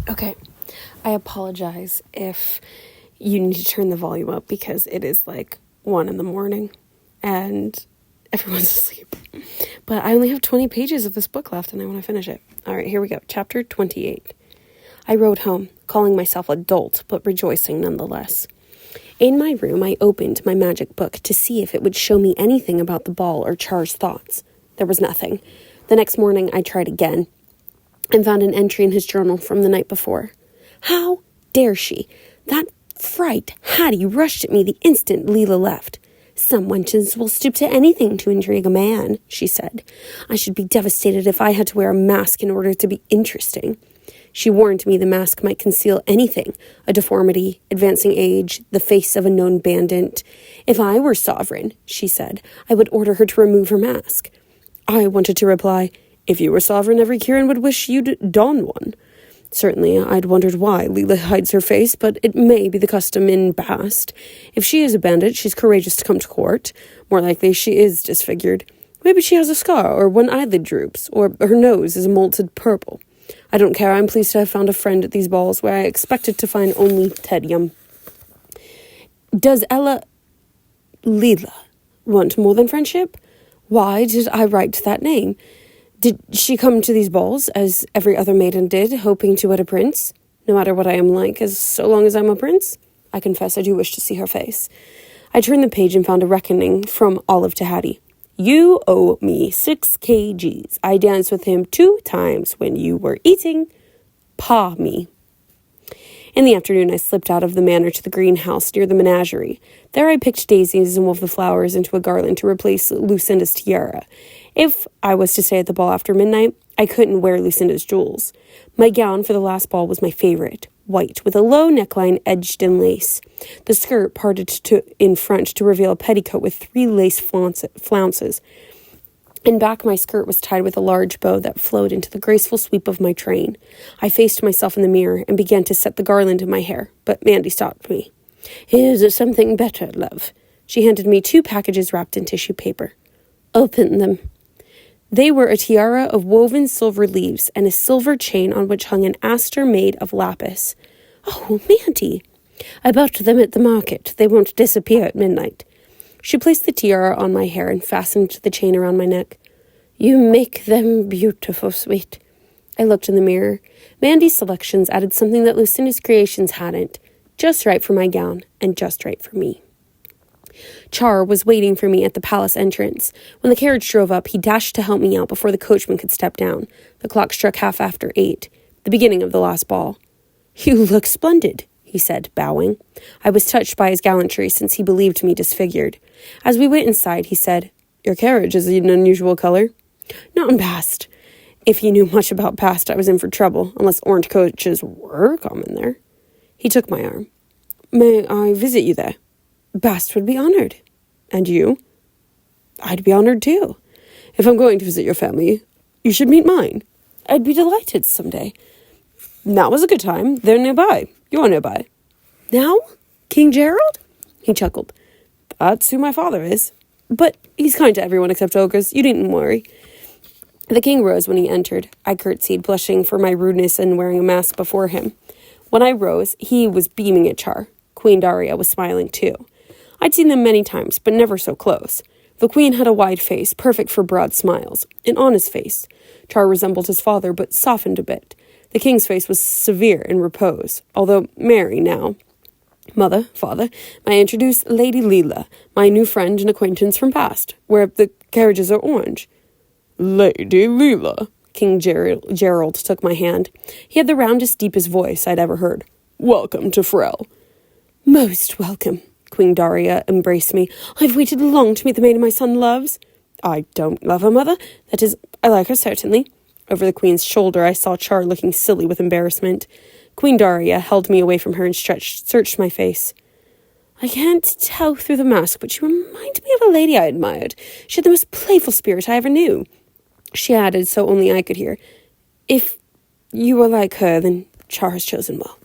Okay, I apologize if you need to turn the volume up because it is like 1 a.m. and everyone's asleep. But I only have 20 pages of this book left and I want to finish it. All right, here we go. Chapter 28. I rode home, calling myself a dolt, but rejoicing nonetheless. In my room, I opened my magic book to see if it would show me anything about the ball or Char's thoughts. There was nothing. The next morning, I tried again and found an entry in his journal from the night before. How dare she? That fright Hattie rushed at me the instant Leela left. Some wenches will stoop to anything to intrigue a man, she said. I should be devastated if I had to wear a mask in order to be interesting. She warned me the mask might conceal anything, a deformity, advancing age, the face of a known bandit. If I were sovereign, she said, I would order her to remove her mask. I wanted to reply, if you were sovereign, every Kieran would wish you'd don one. Certainly, I'd wondered why Leela hides her face, but it may be the custom in Bast. If she is a bandit, she's courageous to come to court. More likely, she is disfigured. Maybe she has a scar, or one eyelid droops, or her nose is molted purple. I don't care, I'm pleased to have found a friend at these balls where I expected to find only tedium. Does Leela want more than friendship? Why did I write that name? Did she come to these balls, as every other maiden did, hoping to wed a prince? No matter what I am like, as so long as I'm a prince? I confess I do wish to see her face. I turned the page and found a reckoning from Olive to Hattie. You owe me 6 kgs. I danced with him 2 times when you were eating. Pa me. In the afternoon, I slipped out of the manor to the greenhouse near the menagerie. There I picked daisies and wove the flowers into a garland to replace Lucinda's tiara. If I was to stay at the ball after midnight, I couldn't wear Lucinda's jewels. My gown for the last ball was my favorite, white, with a low neckline edged in lace. The skirt parted in front to reveal a petticoat with 3 lace flounces. In back, my skirt was tied with a large bow that flowed into the graceful sweep of my train. I faced myself in the mirror and began to set the garland in my hair, but Mandy stopped me. Here's something better, love. She handed me 2 packages wrapped in tissue paper. Open them. They were a tiara of woven silver leaves and a silver chain on which hung an aster made of lapis. Oh, Mandy! I bought them at the market. They won't disappear at midnight. She placed the tiara on my hair and fastened the chain around my neck. You make them beautiful, sweet. I looked in the mirror. Mandy's selections added something that Lucinda's creations hadn't. Just right for my gown, and just right for me. Char was waiting for me at the palace entrance. When the carriage drove up, he dashed to help me out before the coachman could step down. The clock struck 8:30, the beginning of the last ball. You look splendid, he said, bowing. I was touched by his gallantry since he believed me disfigured. As we went inside, he said, Your carriage is an unusual color. Not in Bast. If he knew much about Bast, I was in for trouble, unless orange coaches were common there. He took my arm. May I visit you there? Bast would be honored. And you? I'd be honored too. If I'm going to visit your family, you should meet mine. I'd be delighted someday. Now is a good time. They're nearby. You're nearby. Now? King Gerald? He chuckled. That's who my father is. But he's kind to everyone except ogres. You needn't worry. The king rose when he entered. I curtsied, blushing for my rudeness and wearing a mask before him. When I rose, he was beaming at Char. Queen Daria was smiling too. I'd seen them many times, but never so close. The queen had a wide face, perfect for broad smiles, an honest face. Char resembled his father, but softened a bit. The king's face was severe in repose, although merry now. Mother, father, may I introduce Lady Leela, my new friend and acquaintance from Bast, where the carriages are orange. Lady Leela. King Gerald took my hand. He had the roundest, deepest voice I'd ever heard. Welcome to Frel. Most welcome. Queen Daria embraced me. I've waited long to meet the maiden my son loves. I don't love her, mother. That is, I like her certainly. Over the queen's shoulder, I saw Char looking silly with embarrassment. Queen Daria held me away from her and searched my face. I can't tell through the mask, but you remind me of a lady I admired. She had the most playful spirit I ever knew. She added, so only I could hear, If you are like her, then Char has chosen well.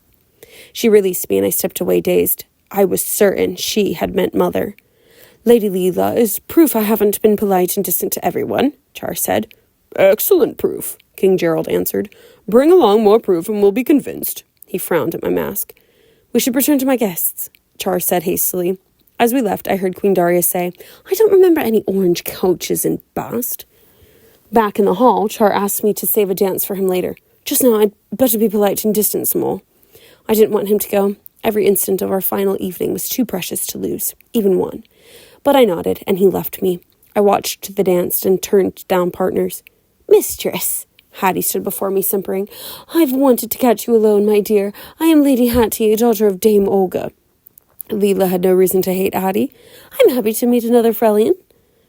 She released me and I stepped away dazed. I was certain she had meant mother. Lady Leela is proof I haven't been polite and distant to everyone, Char said. Excellent proof, King Gerald answered. Bring along more proof and we'll be convinced. He frowned at my mask. We should return to my guests, Char said hastily. As we left, I heard Queen Daria say, I don't remember any orange coaches in Bast. Back in the hall, Char asked me to save a dance for him later. Just now, I'd better be polite and distant some more. I didn't want him to go. Every instant of our final evening was too precious to lose, even one. But I nodded, and he left me. I watched the dance and turned down partners. Mistress, Hattie stood before me, simpering. I've wanted to catch you alone, my dear. I am Lady Hattie, daughter of Dame Olga. Leela had no reason to hate Hattie. I'm happy to meet another Frelian.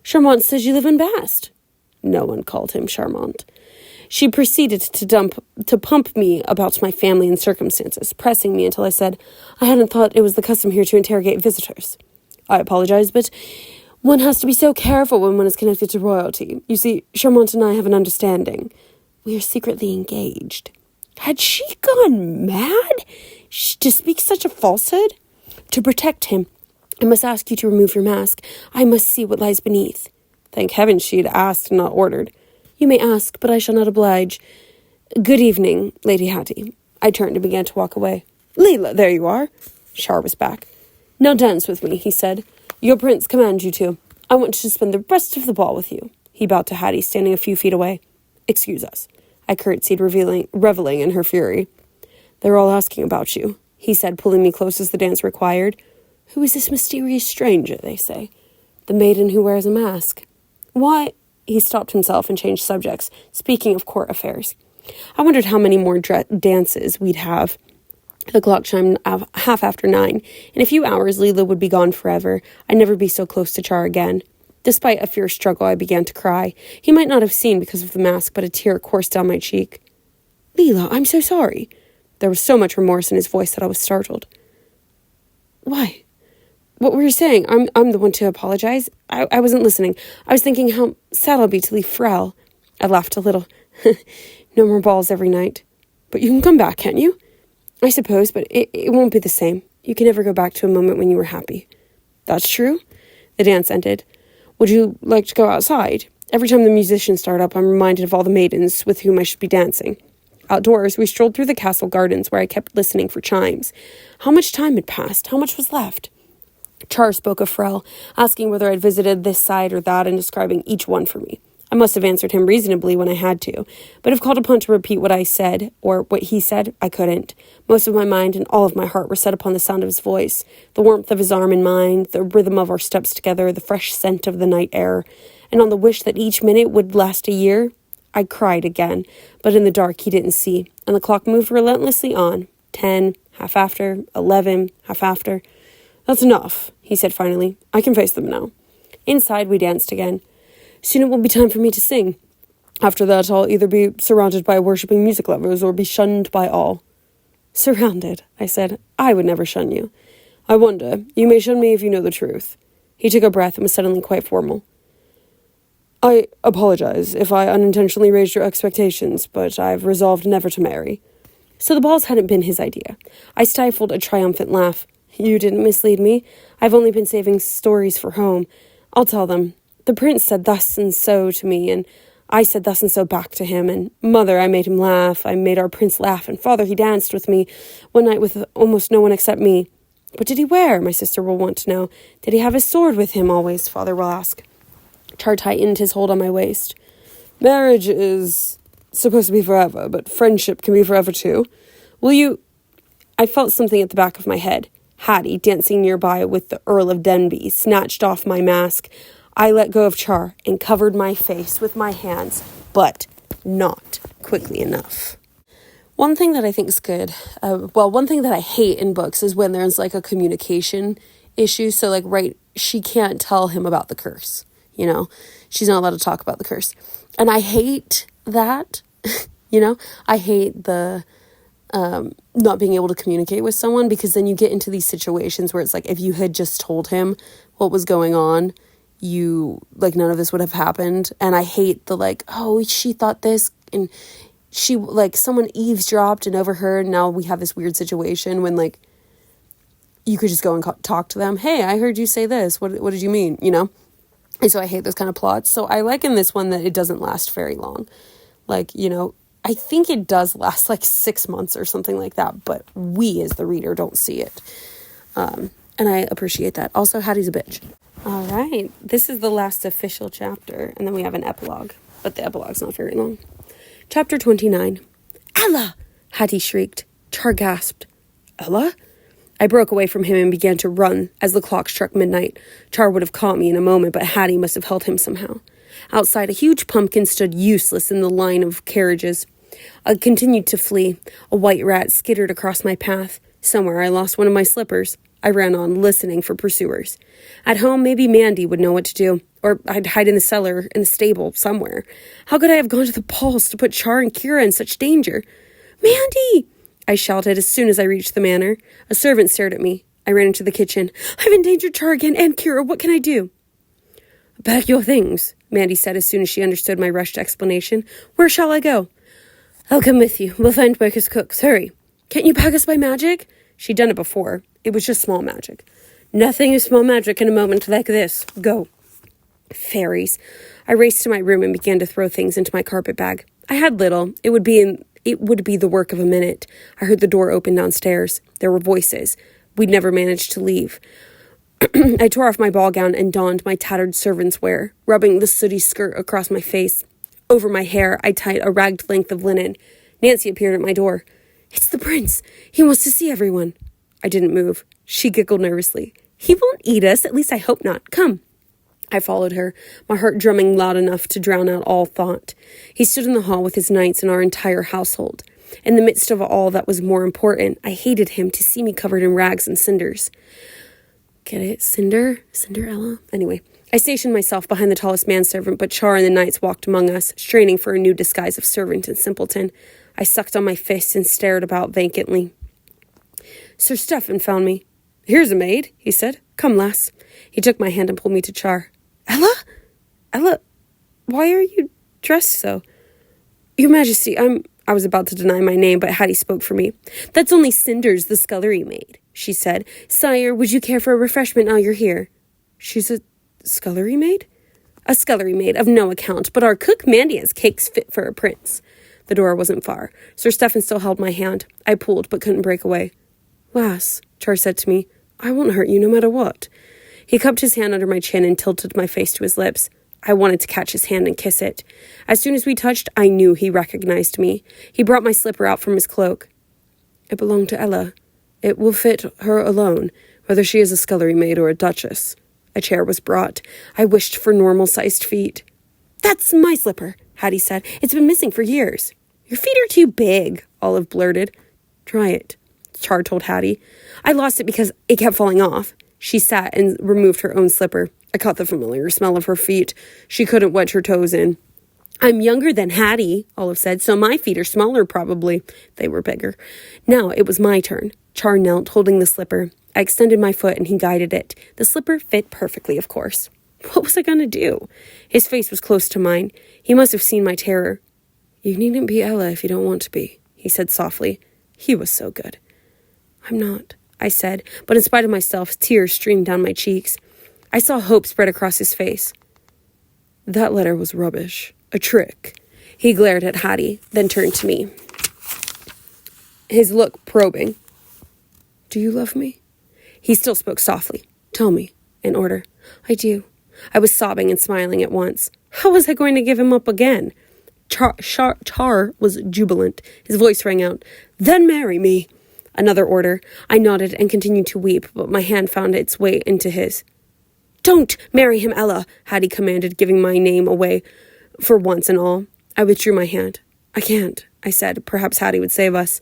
Charmant says you live in Bast. No one called him Charmant. She proceeded to pump me about my family and circumstances, pressing me until I said, I hadn't thought it was the custom here to interrogate visitors. I apologize, but one has to be so careful when one is connected to royalty. You see, Charmant and I have an understanding. We are secretly engaged. Had she gone mad to speak such a falsehood? To protect him, I must ask you to remove your mask. I must see what lies beneath. Thank heaven she had asked, not ordered. You may ask, but I shall not oblige. Good evening, Lady Hattie. I turned and began to walk away. Leela, there you are. Char was back. Now dance with me, he said. Your prince commands you to. I want to spend the rest of the ball with you. He bowed to Hattie, standing a few feet away. Excuse us. I curtsied, reveling in her fury. They're all asking about you, he said, pulling me close as the dance required. Who is this mysterious stranger, they say? The maiden who wears a mask. Why? He stopped himself and changed subjects, speaking of court affairs. I wondered how many more dances we'd have. The clock chimed 9:30. In a few hours, Leela would be gone forever. I'd never be so close to Char again. Despite a fierce struggle, I began to cry. He might not have seen because of the mask, but a tear coursed down my cheek. Leela, I'm so sorry. There was so much remorse in his voice that I was startled. Why? What were you saying? I'm the one to apologize? I wasn't listening. I was thinking how sad I'll be to leave Frel. I laughed a little. No more balls every night. But you can come back, can't you? I suppose, but it won't be the same. You can never go back to a moment when you were happy. That's true. The dance ended. Would you like to go outside? Every time the musicians start up, I'm reminded of all the maidens with whom I should be dancing. Outdoors, we strolled through the castle gardens where I kept listening for chimes. How much time had passed? How much was left? Char spoke of Frel, asking whether I'd visited this side or that and describing each one for me. I must have answered him reasonably when I had to, but if called upon to repeat what I said, or what he said, I couldn't. Most of my mind and all of my heart were set upon the sound of his voice, the warmth of his arm in mine, the rhythm of our steps together, the fresh scent of the night air, and on the wish that each minute would last a year. I cried again, but in the dark he didn't see, and the clock moved relentlessly on. 10, half after, 11, half after. That's enough, he said finally. I can face them now. Inside we danced again. Soon it will be time for me to sing. After that, I'll either be surrounded by worshipping music lovers or be shunned by all. Surrounded, I said. I would never shun you. I wonder. You may shun me if you know the truth. He took a breath and was suddenly quite formal. I apologize if I unintentionally raised your expectations, but I've resolved never to marry. So the balls hadn't been his idea. I stifled a triumphant laugh. You didn't mislead me. I've only been saving stories for home. I'll tell them. The prince said thus and so to me, and I said thus and so back to him, and mother, I made him laugh. I made our prince laugh, and father, he danced with me one night with almost no one except me. What did he wear? My sister will want to know. Did he have his sword with him always? Father will ask. Char tightened his hold on my waist. Marriage is supposed to be forever, but friendship can be forever too. Will you... I felt something at the back of my head. Hattie, dancing nearby with the Earl of Denby, snatched off my mask. I let go of Char and covered my face with my hands, but not quickly enough. One thing that I think is good, one thing that I hate in books is when there's like a communication issue. So like, right, she can't tell him about the curse, you know, she's not allowed to talk about the curse. And I hate that, you know, I hate the not being able to communicate with someone, because then you get into these situations where it's like, if you had just told him what was going on, you, like, none of this would have happened. And I hate the, like, oh, she thought this, and she, like, someone eavesdropped and overheard, and now we have this weird situation when, like, you could just go and talk to them. Hey, I heard you say this. What did you mean? You know? And so I hate those kind of plots. So I like in this one that it doesn't last very long. Like, you know, I think it does last like 6 months or something like that, but we as the reader don't see it. And I appreciate that. Also, Hattie's a bitch. All right, this is the last official chapter, and then we have an epilogue, but the epilogue's not very long. Chapter 29. Ella! Hattie shrieked. Char gasped. Ella? I broke away from him and began to run as the clock struck midnight. Char would have caught me in a moment, but Hattie must have held him somehow. Outside, a huge pumpkin stood useless in the line of carriages. I continued to flee. A white rat skittered across my path. Somewhere I lost one of my slippers. I ran on, listening for pursuers. At home, maybe Mandy would know what to do, or I'd hide in the cellar, in the stable, somewhere. How could I have gone to the Pauls to put Char and Kira in such danger? Mandy! I shouted as soon as I reached the manor. A servant stared at me. I ran into the kitchen. I've endangered Char again and Kira. What can I do? Pack your things, Mandy said as soon as she understood my rushed explanation. Where shall I go? I'll come with you. We'll find Becca's cooks. Hurry. Can't you pack us by magic? She'd done it before. It was just small magic. Nothing is small magic in a moment like this. Go. Fairies. I raced to my room and began to throw things into my carpet bag. I had little. It would be the work of a minute. I heard the door open downstairs. There were voices. We'd never managed to leave. I tore off my ball gown and donned my tattered servant's wear, rubbing the sooty skirt across my face. Over my hair, I tied a ragged length of linen. Nancy appeared at my door. It's the prince. He wants to see everyone. I didn't move. She giggled nervously. He won't eat us. At least I hope not. Come. I followed her, my heart drumming loud enough to drown out all thought. He stood in the hall with his knights and our entire household. In the midst of all that was more important, I hated him to see me covered in rags and cinders. Get it? Cinderella? Anyway, I stationed myself behind the tallest manservant, but Char and the knights walked among us, straining for a new disguise of servant and simpleton. I sucked on my fist and stared about vacantly. Sir Stephen found me. Here's a maid, he said. Come, lass. He took my hand and pulled me to Char. Ella, why are you dressed so? Your Majesty, I was about to deny my name, but Hattie spoke for me. That's only Cinders, the scullery maid, she said. Sire, would you care for a refreshment now you're here? She's a scullery maid? A scullery maid of no account, but our cook Mandy has cakes fit for a prince. The door wasn't far. Sir Stephen still held my hand. I pulled, but couldn't break away. Lass, Char said to me, I won't hurt you no matter what. He cupped his hand under my chin and tilted my face to his lips. I wanted to catch his hand and kiss it. As soon as we touched, I knew he recognized me. He brought my slipper out from his cloak. It belonged to Ella. It will fit her alone, whether she is a scullery maid or a duchess. A chair was brought. I wished for normal-sized feet. That's my slipper, Hattie said. It's been missing for years. Your feet are too big, Olive blurted. Try it, Char told Hattie. I lost it because it kept falling off. She sat and removed her own slipper. I caught the familiar smell of her feet. She couldn't wedge her toes in. I'm younger than Hattie, Olive said, so my feet are smaller probably. They were bigger. Now it was my turn. Char knelt, holding the slipper. I extended my foot and he guided it. The slipper fit perfectly, of course. What was I going to do? His face was close to mine. He must have seen my terror. You needn't be Ella if you don't want to be, he said softly. He was so good. I'm not, I said, but in spite of myself, tears streamed down my cheeks. I saw hope spread across his face. That letter was rubbish. A trick. He glared at Hattie, then turned to me. His look probing. Do you love me? He still spoke softly. Tell me, in order. I do. I was sobbing and smiling at once. How was I going to give him up again? Char was jubilant. His voice rang out. Then marry me. Another order. I nodded and continued to weep, but my hand found its way into his. Don't marry him, Ella, Hattie commanded, giving my name away for once and all. I withdrew my hand. I can't, I said. Perhaps Hattie would save us.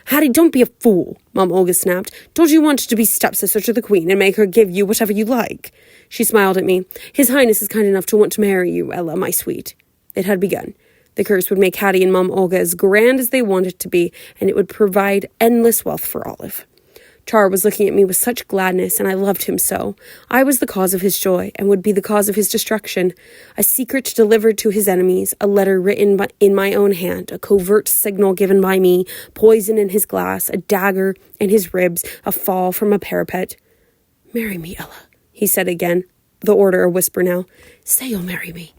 Hattie, don't be a fool, Mom Olga snapped. Don't you want to be stepsister to the Queen and make her give you whatever you like? She smiled at me. His Highness is kind enough to want to marry you, Ella, my sweet. It had begun. The curse would make Hattie and Mom Olga as grand as they wanted to be, and it would provide endless wealth for Olive. Char was looking at me with such gladness, and I loved him so. I was the cause of his joy, and would be the cause of his destruction. A secret delivered to his enemies, a letter written in my own hand, a covert signal given by me, poison in his glass, a dagger in his ribs, a fall from a parapet. Marry me, Ella, he said again, the order a whisper now. Say you'll marry me.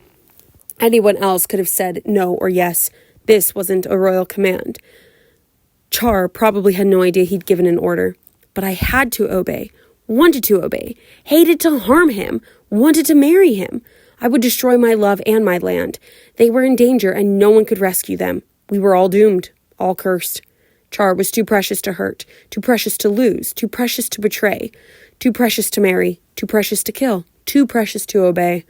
Anyone else could have said no or yes. This wasn't a royal command. Char probably had no idea he'd given an order, but I had to obey, wanted to obey, hated to harm him, wanted to marry him. I would destroy my love and my land. They were in danger and no one could rescue them. We were all doomed, all cursed. Char was too precious to hurt, too precious to lose, too precious to betray, too precious to marry, too precious to kill, too precious to obey.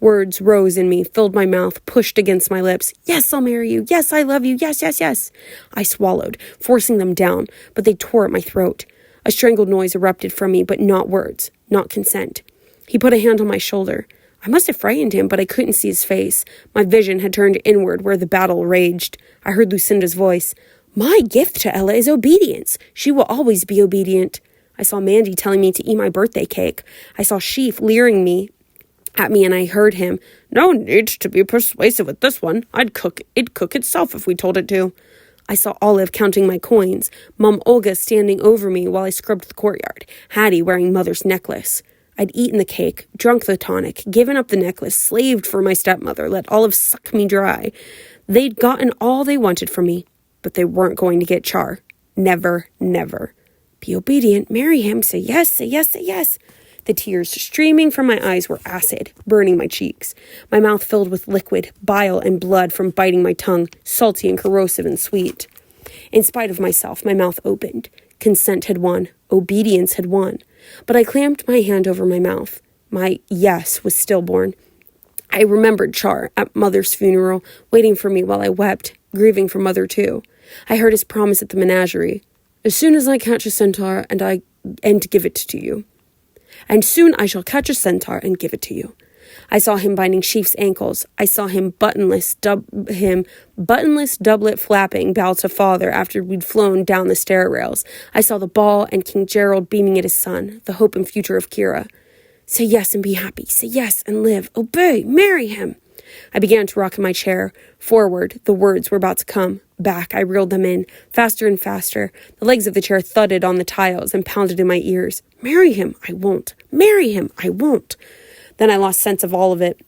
Words rose in me, filled my mouth, pushed against my lips. Yes, I'll marry you. Yes, I love you. Yes, yes, yes. I swallowed, forcing them down, but they tore at my throat. A strangled noise erupted from me, but not words, not consent. He put a hand on my shoulder. I must have frightened him, but I couldn't see his face. My vision had turned inward where the battle raged. I heard Lucinda's voice. My gift to Ella is obedience. She will always be obedient. I saw Mandy telling me to eat my birthday cake. I saw Sheaf leering at me, and I heard him. No need to be persuasive with this one. It'd cook itself if we told it to. I saw Olive counting my coins, Mum Olga standing over me while I scrubbed the courtyard, Hattie wearing Mother's necklace. I'd eaten the cake, drunk the tonic, given up the necklace, slaved for my stepmother, let Olive suck me dry. They'd gotten all they wanted from me, but they weren't going to get Char. Never, never. Be obedient, marry him, say yes, say yes, say yes. The tears streaming from my eyes were acid, burning my cheeks. My mouth filled with liquid, bile and blood from biting my tongue, salty and corrosive and sweet. In spite of myself, my mouth opened. Consent had won. Obedience had won. But I clamped my hand over my mouth. My yes was stillborn. I remembered Char at Mother's funeral, waiting for me while I wept, grieving for Mother too. I heard his promise at the menagerie. As soon as I catch a centaur and give it to you. And soon I shall catch a centaur and give it to you. I saw him binding Sheaf's ankles. I saw him buttonless doublet flapping bow to father after we'd flown down the stair rails. I saw the ball and King Gerald beaming at his son, the hope and future of Kira. Say yes and be happy. Say yes and live. Obey. Marry him. I began to rock in my chair. Forward, the words were about to come. Back, I reeled them in, faster and faster. The legs of the chair thudded on the tiles and pounded in my ears. Marry him, I won't. Marry him, I won't. Then I lost sense of all of it.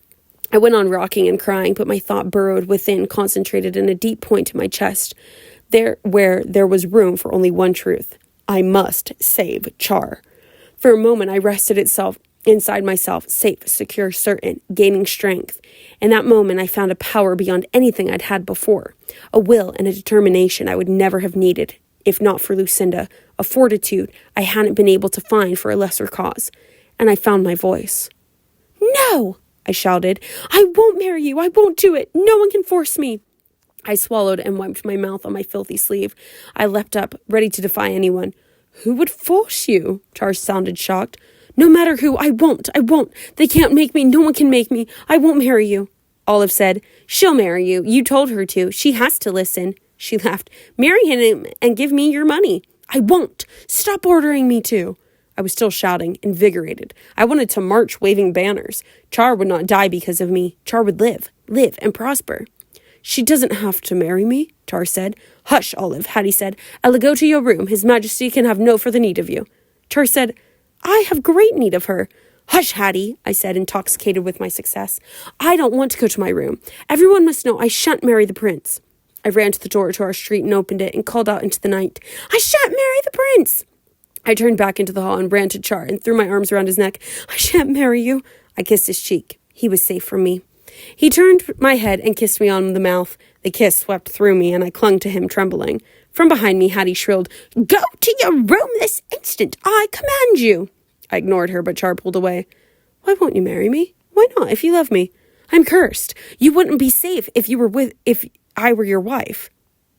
I went on rocking and crying, but my thought burrowed within, concentrated in a deep point in my chest, where there was room for only one truth. I must save Char. For a moment, I rested itself inside myself, safe, secure, certain, gaining strength. In that moment, I found a power beyond anything I'd had before, a will and a determination I would never have needed, if not for Lucinda, a fortitude I hadn't been able to find for a lesser cause. And I found my voice. No, I shouted. I won't marry you. I won't do it. No one can force me. I swallowed and wiped my mouth on my filthy sleeve. I leapt up, ready to defy anyone. Who would force you? Char sounded shocked. No matter who, I won't. They can't make me. No one can make me. I won't marry you. Olive said, She'll marry you. You told her to. She has to listen. She laughed. Marry him and give me your money. I won't. Stop ordering me to. I was still shouting, invigorated. I wanted to march waving banners. Char would not die because of me. Char would live and prosper. She doesn't have to marry me, Char said. Hush, Olive, Hattie said. Ella, go to your room. His Majesty can have no further need of you. Char said, I have great need of her. Hush, Hattie, I said, intoxicated with my success. I don't want to go to my room. Everyone must know I shan't marry the prince. I ran to the door to our street and opened it and called out into the night, I shan't marry the prince. I turned back into the hall and ran to Char and threw my arms around his neck. I shan't marry you. I kissed his cheek. He was safe from me. He turned my head and kissed me on the mouth. The kiss swept through me, and I clung to him, trembling. From behind me, Hattie shrilled, Go to your room this instant! I command you! I ignored her, but Char pulled away. Why won't you marry me? Why not, if you love me? I'm cursed. You wouldn't be safe if I were your wife.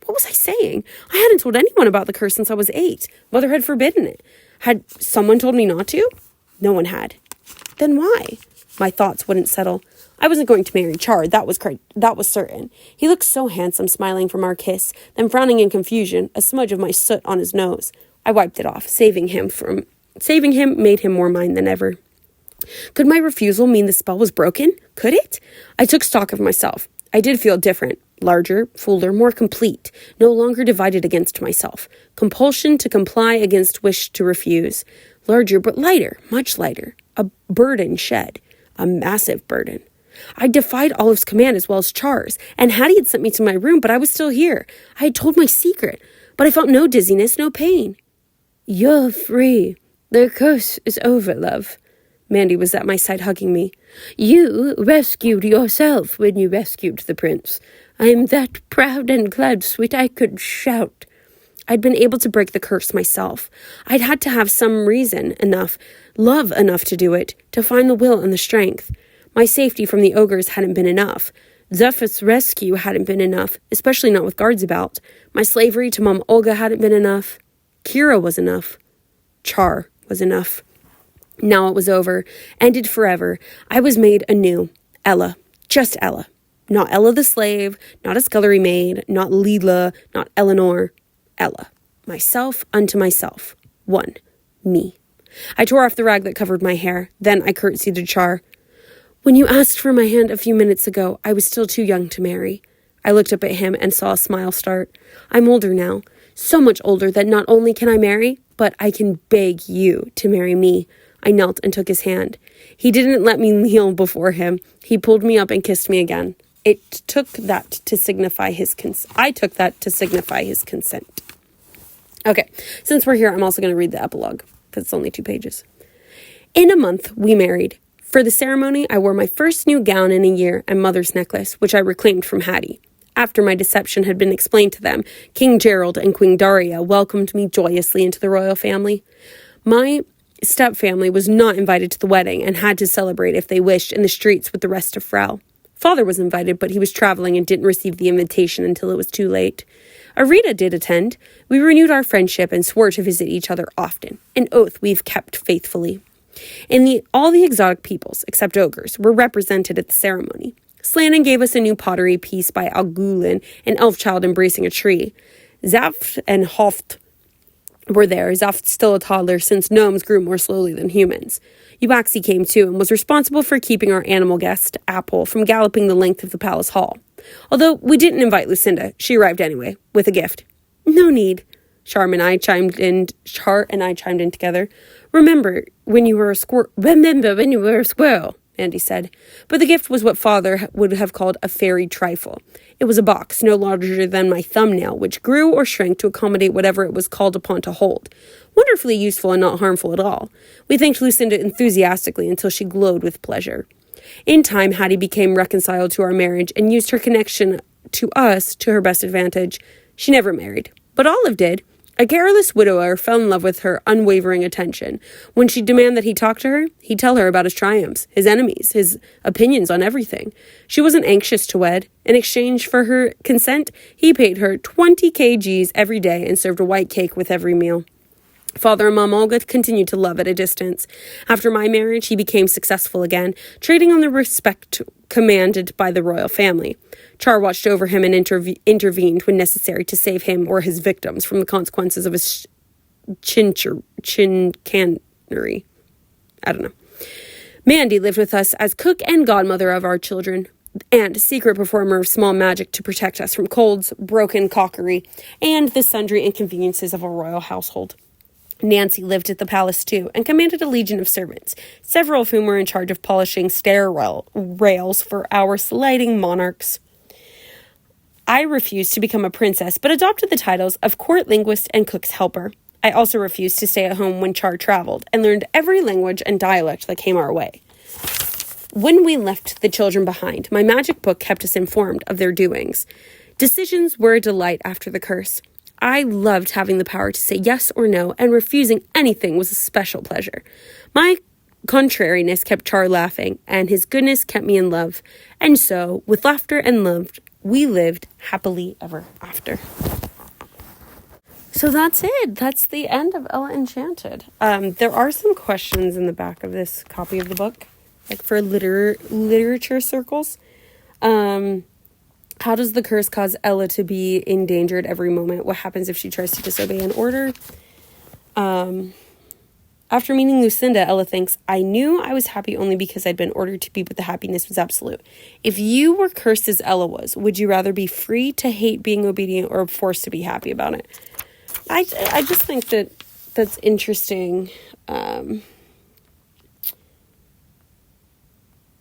What was I saying? I hadn't told anyone about the curse since I was 8. Mother had forbidden it. Had someone told me not to? No one had. Then why? My thoughts wouldn't settle. I wasn't going to marry Char, that was certain. He looked so handsome, smiling from our kiss, then frowning in confusion, a smudge of my soot on his nose. I wiped it off, saving him made him more mine than ever. Could my refusal mean the spell was broken? Could it? I took stock of myself. I did feel different, larger, fuller, more complete, no longer divided against myself. Compulsion to comply against wish to refuse. Larger but lighter, much lighter. A burden shed. A massive burden. I defied Olive's command as well as Char's, and Hattie had sent me to my room, but I was still here. I had told my secret, but I felt no dizziness, no pain. You're free. The curse is over, love. Mandy was at my side, hugging me. You rescued yourself when you rescued the prince. I am that proud and glad, sweet, I could shout. I'd been able to break the curse myself. I'd had to have some reason enough, love enough to do it, to find the will and the strength. My safety from the ogres hadn't been enough. Zephyth's rescue hadn't been enough, especially not with guards about. My slavery to Mom Olga hadn't been enough. Kira was enough. Char was enough. Now it was over, ended forever. I was made anew. Ella. Just Ella. Not Ella the slave, not a scullery maid, not Leela, not Eleanor. Ella. Myself unto myself. One. Me. I tore off the rag that covered my hair. Then I curtsied to Char. When you asked for my hand a few minutes ago, I was still too young to marry. I looked up at him and saw a smile start. I'm older now. So much older that not only can I marry, but I can beg you to marry me. I knelt and took his hand. He didn't let me kneel before him. He pulled me up and kissed me again. I took that to signify his consent. Okay, since we're here, I'm also going to read the epilogue, because it's only 2 pages. In a month, we married. For the ceremony, I wore my first new gown in a year and mother's necklace, which I reclaimed from Hattie. After my deception had been explained to them, King Gerald and Queen Daria welcomed me joyously into the royal family. My stepfamily was not invited to the wedding and had to celebrate if they wished in the streets with the rest of Frau. Father was invited, but he was traveling and didn't receive the invitation until it was too late. Arita did attend. We renewed our friendship and swore to visit each other often, an oath we've kept faithfully. All the exotic peoples, except ogres, were represented at the ceremony. Slannon gave us a new pottery piece by Algulin, an elf child embracing a tree. Zaft and Hoft were there, Zaft still a toddler since gnomes grew more slowly than humans. Uaxi came too and was responsible for keeping our animal guest, Apple, from galloping the length of the palace hall. Although we didn't invite Lucinda, she arrived anyway, with a gift. No need. Char and I chimed in together. Remember when you were a squirrel, Andy said. But the gift was what Father would have called a fairy trifle. It was a box no larger than my thumbnail, which grew or shrank to accommodate whatever it was called upon to hold. Wonderfully useful and not harmful at all. We thanked Lucinda enthusiastically until she glowed with pleasure. In time, Hattie became reconciled to our marriage and used her connection to us to her best advantage. She never married, but Olive did. A garrulous widower fell in love with her unwavering attention. When she'd demand that he talk to her, he'd tell her about his triumphs, his enemies, his opinions on everything. She wasn't anxious to wed. In exchange for her consent, he paid her 20 kgs every day and served a white cake with every meal. Father and Mom Olga continued to love at a distance. After my marriage, he became successful again, trading on the respect commanded by the royal family. Char watched over him and intervened when necessary to save him or his victims from the consequences of his chicanery. I don't know. Mandy lived with us as cook and godmother of our children, and secret performer of small magic to protect us from colds, broken crockery, and the sundry inconveniences of a royal household. Nancy lived at the palace too, and commanded a legion of servants, several of whom were in charge of polishing stair rails for our sliding monarchs. I refused to become a princess, but adopted the titles of court linguist and cook's helper. I also refused to stay at home when Char traveled, and learned every language and dialect that came our way. When we left the children behind, my magic book kept us informed of their doings. Decisions were a delight after the curse. I loved having the power to say yes or no, and refusing anything was a special pleasure. My contrariness kept Char laughing, and his goodness kept me in love. And so, with laughter and love, we lived happily ever after. So that's it. That's the end of Ella Enchanted. There are some questions in the back of this copy of the book, like for literature circles. How does the curse cause Ella to be endangered every moment? What happens if she tries to disobey an order? After meeting Lucinda, Ella thinks, I knew I was happy only because I'd been ordered to be, but the happiness was absolute. If you were cursed as Ella was, would you rather be free to hate being obedient or forced to be happy about it? I just think that's interesting.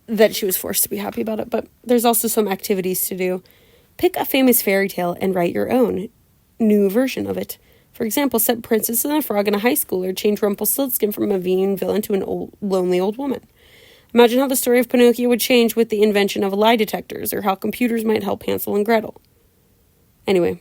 that she was forced to be happy about it. But there's also some activities to do. Pick a famous fairy tale and write your own new version of it. For example, set Princess and the Frog in a high school, or change Rumpelstiltskin from a mean villain to an lonely old woman. Imagine how the story of Pinocchio would change with the invention of lie detectors, or how computers might help Hansel and Gretel. Anyway.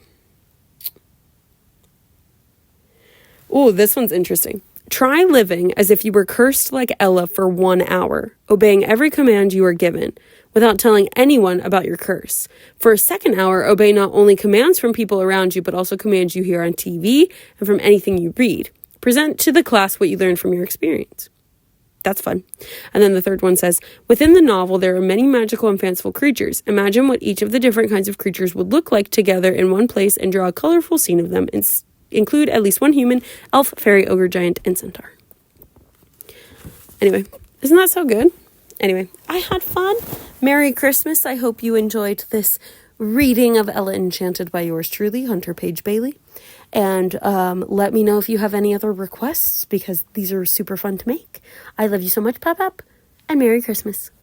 Oh, this one's interesting. Try living as if you were cursed like Ella for 1 hour, obeying every command you are given, without telling anyone about your curse. For a second hour, obey not only commands from people around you, but also commands you hear on TV and from anything you read. Present to the class what you learned from your experience. That's fun. And then the third one says, within the novel, there are many magical and fanciful creatures. Imagine what each of the different kinds of creatures would look like together in one place and draw a colorful scene of them. Include at least one human, elf, fairy, ogre, giant, and centaur. Anyway, isn't that so good? Anyway, I had fun. Merry Christmas. I hope you enjoyed this reading of Ella Enchanted by yours truly, Hunter Page Bailey. And let me know if you have any other requests, because these are super fun to make. I love you so much, Pop Up, and Merry Christmas.